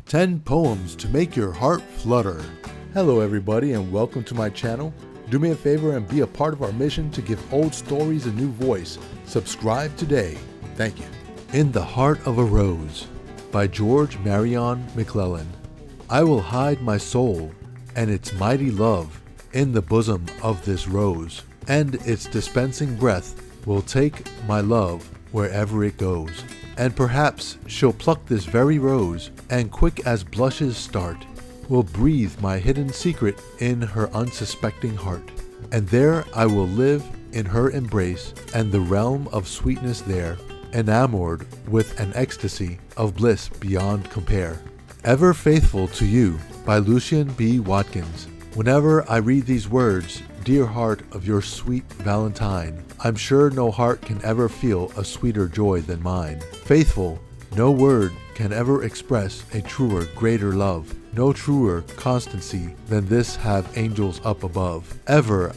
10 poems to make your heart flutter. Hello everybody and welcome to my channel. Do me a favor and be a part of our mission to give old stories a new voice. Subscribe today. Thank you. In the Heart of a Rose by George Marion McClellan. I will hide my soul and its mighty love in the bosom of this rose, and its dispensing breath will take my love wherever it goes. And perhaps she'll pluck this very rose, and quick as blushes start, will breathe my hidden secret in her unsuspecting heart. And there I will live in her embrace, and the realm of sweetness there, enamored with an ecstasy of bliss beyond compare. Ever Faithful to You by Lucian B. Watkins. Whenever I read these words, dear heart of your sweet Valentine, I'm sure no heart can ever feel a sweeter joy than mine. Faithful, no word can ever express a truer, greater love. No truer constancy than this have angels up above. Ever,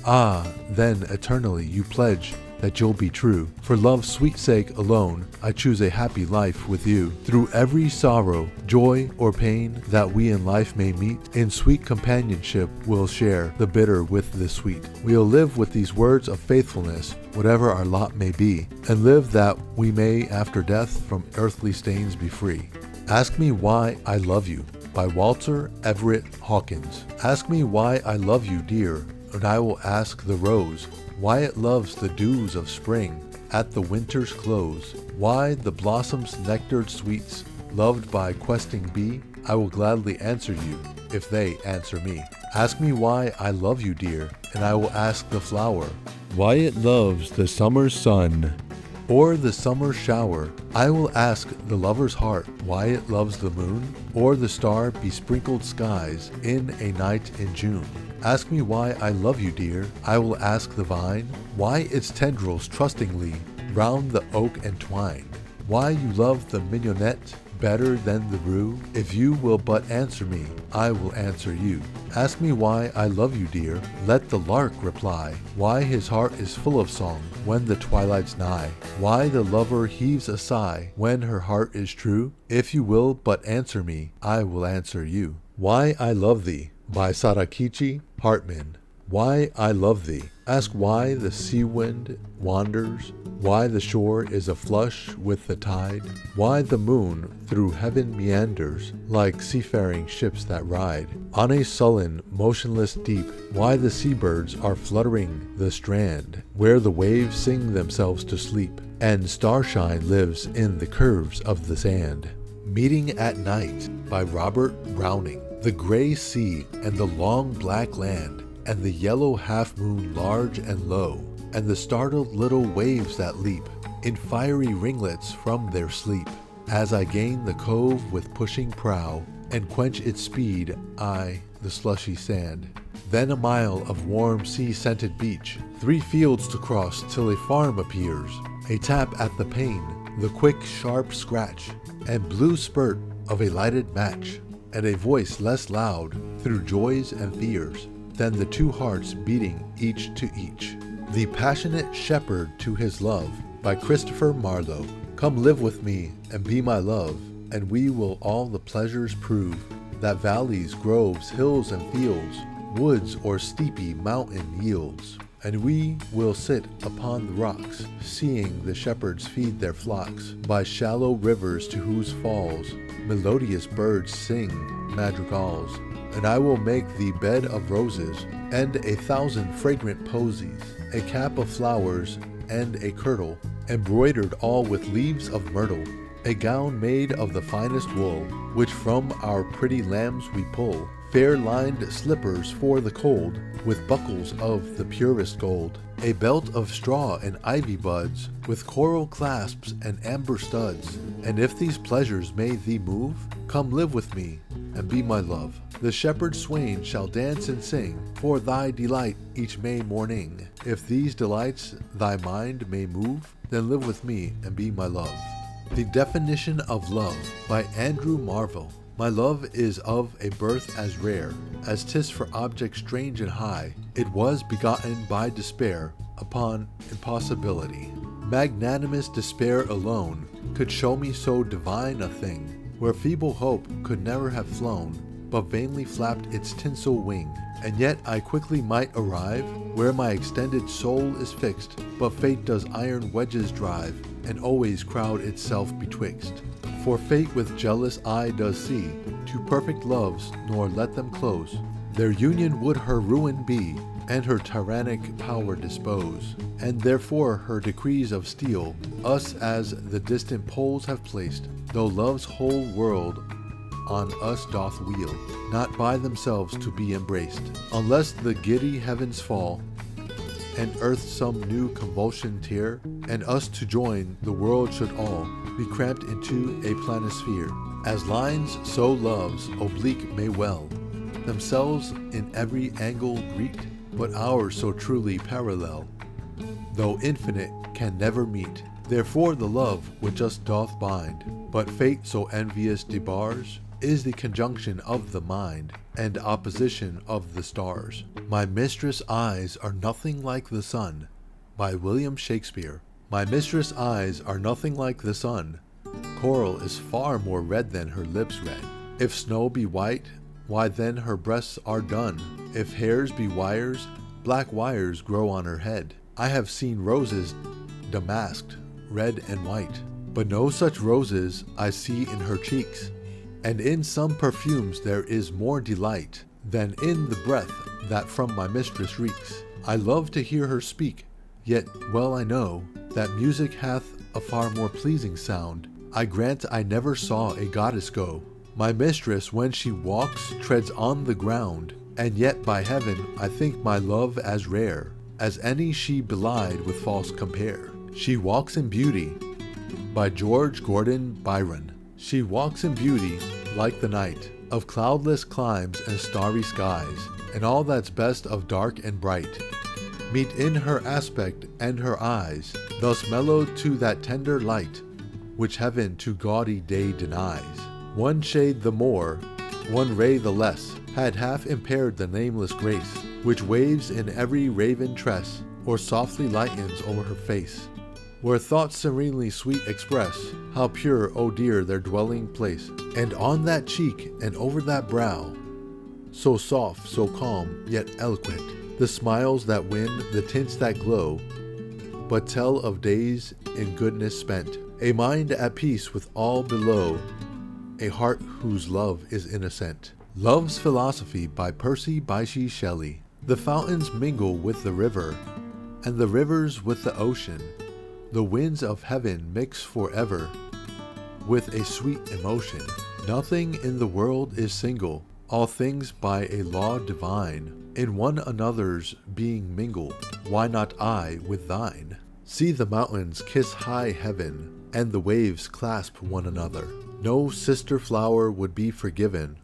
then eternally you pledge that you'll be true. For love's sweet sake alone, I choose a happy life with you. Through every sorrow, joy, or pain that we in life may meet, in sweet companionship we'll share the bitter with the sweet. We'll live with these words of faithfulness, whatever our lot may be, and live that we may after death from earthly stains be free. Ask Me Why I Love You by Everette Hawkins. Ask me why I love you, dear, and I will ask the rose why it loves the dews of spring at the winter's close, why the blossom's nectared sweets loved by questing bee. I will gladly answer you if they answer me. Ask me why I love you, dear, and I will ask the flower why it loves the summer's sun or the summer shower. I will ask the lover's heart why it loves the moon or the star besprinkled skies in a night in June. Ask me why I love you, dear. I will ask the vine why its tendrils trustingly round the oak entwine, why you love the mignonette better than the rue. If you will but answer me, I will answer you. Ask me why I love you, dear. Let the lark reply why his heart is full of song when the twilight's nigh, why the lover heaves a sigh when her heart is true. If you will but answer me, I will answer you. Why I Love Thee by Sadakichi, Hartmann. Why I love thee. Ask why the sea wind wanders, why the shore is aflush with the tide, why the moon through heaven meanders like seafaring ships that ride on a sullen, motionless deep, why the seabirds are fluttering the strand where the waves sing themselves to sleep, and starshine lives in the curves of the sand. Meeting at Night by Robert Browning. The gray sea and the long black land, and the yellow half-moon large and low, and the startled little waves that leap in fiery ringlets from their sleep. As I gain the cove with pushing prow, and quench its speed, the slushy sand. Then a mile of warm sea-scented beach, 3 fields to cross till a farm appears, a tap at the pane, the quick sharp scratch, and blue spurt of a lighted match, and a voice less loud through joys and fears than the 2 hearts beating each to each. The Passionate Shepherd to His Love by Christopher Marlowe. Come live with me and be my love, and we will all the pleasures prove that valleys, groves, hills, and fields, woods or steepy mountain yields. And we will sit upon the rocks, seeing the shepherds feed their flocks by shallow rivers to whose falls melodious birds sing madrigals. And I will make thee bed of roses, and 1,000 fragrant posies, a cap of flowers, and a kirtle, embroidered all with leaves of myrtle, a gown made of the finest wool, which from our pretty lambs we pull, fair-lined slippers for the cold, with buckles of the purest gold, a belt of straw and ivy buds, with coral clasps and amber studs. And if these pleasures may thee move, come live with me and be my love. The shepherd swain shall dance and sing for thy delight each May morning. If these delights thy mind may move, then live with me and be my love. The Definition of Love by Andrew Marvell. My love is of a birth as rare as 'tis for objects strange and high. It was begotten by despair upon impossibility. Magnanimous despair alone could show me so divine a thing. where feeble hope could never have flown, but vainly flapped its tinsel wing. And yet I quickly might arrive, where my extended soul is fixed, but fate does iron wedges drive, and always crowd itself betwixt. For fate with jealous eye does see two perfect loves, nor let them close. Their union would her ruin be, and her tyrannic power dispose. And therefore her decrees of steel us as the distant poles have placed, though love's whole world on us doth wheel, not by themselves to be embraced, unless the giddy heavens fall, and earth some new convulsion tear, and us to join the world should all be cramped into a planisphere. As lines so loves oblique may well themselves in every angle greet, but ours so truly parallel, though infinite can never meet. Therefore the love which us doth bind, but fate so envious debars, is the conjunction of the mind, and opposition of the stars. My mistress' eyes are nothing like the sun. By William Shakespeare. My mistress' eyes are nothing like the sun. Coral is far more red than her lips red. If snow be white, why then her breasts are dun. If hairs be wires, black wires grow on her head. I have seen roses damasked, red and white, but no such roses I see in her cheeks. And in some perfumes there is more delight than in the breath that from my mistress reeks. I love to hear her speak, yet well I know that music hath a far more pleasing sound. I grant I never saw a goddess go. My mistress when she walks treads on the ground, and yet by heaven I think my love as rare as any she belied with false compare. She walks in beauty. By George Gordon Byron. She walks in beauty like the night of cloudless climes and starry skies, and all that's best of dark and bright meet in her aspect and her eyes, thus mellowed to that tender light which heaven to gaudy day denies. One shade the more, one ray the less, had half impaired the nameless grace which waves in every raven tress, or softly lightens o'er her face. Where thoughts serenely sweet express how pure, oh dear, their dwelling place. And on that cheek and over that brow, so soft, so calm, yet eloquent, the smiles that win, the tints that glow, but tell of days in goodness spent, a mind at peace with all below, a heart whose love is innocent. Love's Philosophy by Percy Bysshe Shelley. The fountains mingle with the river, and the rivers with the ocean. The winds of heaven mix forever with a sweet emotion. Nothing in the world is single, all things by a law divine, in one another's being mingle. Why not I with thine? See the mountains kiss high heaven, and the waves clasp one another. No sister flower would be forgiven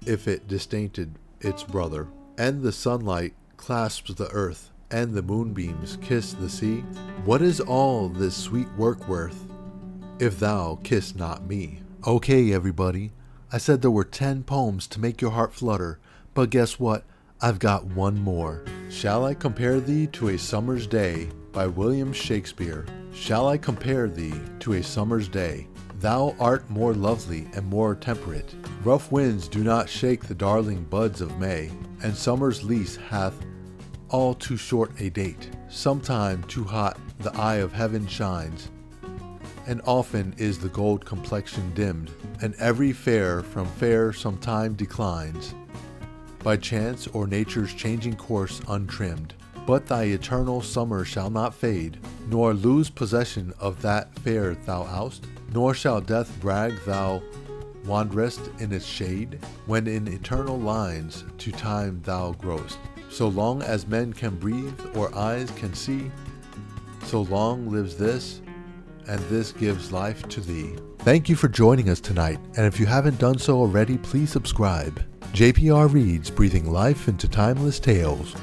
if it disdained its brother. And the sunlight clasps the earth, and the moonbeams kiss the sea. What is all this sweet work worth, if thou kiss not me? Okay, everybody, I said there were 10 poems to make your heart flutter, but guess what? I've got one more. Shall I compare thee to a summer's day? By William Shakespeare. Shall I compare thee to a summer's day? Thou art more lovely and more temperate. Rough winds do not shake the darling buds of May, and summer's lease hath all too short a date. Sometime too hot the eye of heaven shines, and often is the gold complexion dimmed, and every fair from fair sometime declines, by chance or nature's changing course untrimmed. But thy eternal summer shall not fade, nor lose possession of that fair thou oust, nor shall death brag thou wanderest in its shade, when in eternal lines to time thou growest. So long as men can breathe or eyes can see, so long lives this, and this gives life to thee. Thank you for joining us tonight, and if you haven't done so already, please subscribe. JPR Reads, breathing life into timeless tales.